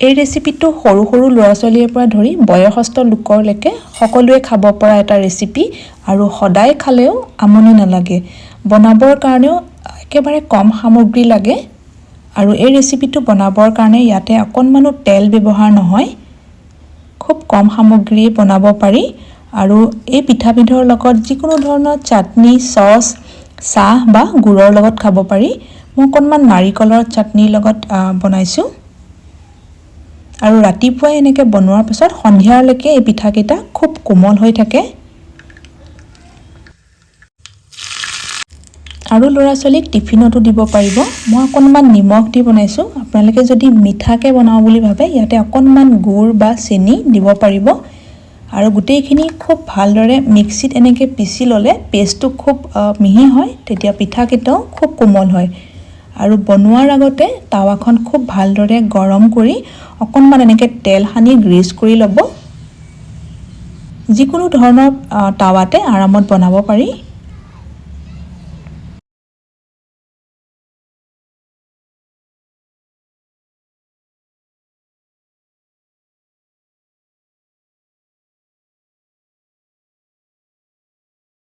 এই ৰেচিপিটো সৰু সৰু ল'ৰা ছোৱালীৰ পৰা ধৰি বয়সস্থ লোকলৈকে সকলোৱে খাব পৰা এটা ৰেচিপি আৰু সদায় খালেও আমনি নালাগে। বনাবৰ কাৰণেও একেবাৰে কম সামগ্ৰী লাগে আৰু এই ৰেচিপিটো বনাবৰ কাৰণে ইয়াতে অকণমানো তেল ব্যৱহাৰ নহয়। খুব কম সামগ্ৰী বনাব পাৰি আৰু এই পিঠাবিধৰ লগত যিকোনো ধৰণৰ চাটনি, চচ, চাহ বা গুড়ৰ লগত খাব পাৰি। মই অকণমান নাৰিকলৰ চাটনিৰ লগত বনাইছোঁ আৰু ৰাতিপুৱাই এনেকৈ বনোৱাৰ পিছত সন্ধিয়ালৈকে এই পিঠাকেইটা খুব কোমল হৈ থাকে আৰু ল'ৰা ছোৱালীক টিফিনতো দিব পাৰিব। মই অকণমান নিমখ দি বনাইছোঁ। আপোনালোকে যদি মিঠাকৈ বনাওঁ বুলি ভাবে ইয়াতে অকণমান গুড় বা চেনি দিব পাৰিব আৰু গোটেইখিনি খুব ভালদৰে মিক্সিত এনেকৈ পিচি ল'লে পেষ্টটো খুব মিহি হয়, তেতিয়া পিঠাকেইটাও খুব কোমল হয়। আৰু বনোৱাৰ আগতে টাৱাখন খুব ভালদৰে গৰম কৰি অকণমান এনেকৈ তেল সানি গ্ৰীজ কৰি ল'ব। যিকোনো ধৰণৰ টাৱাতে আৰামত বনাব পাৰি।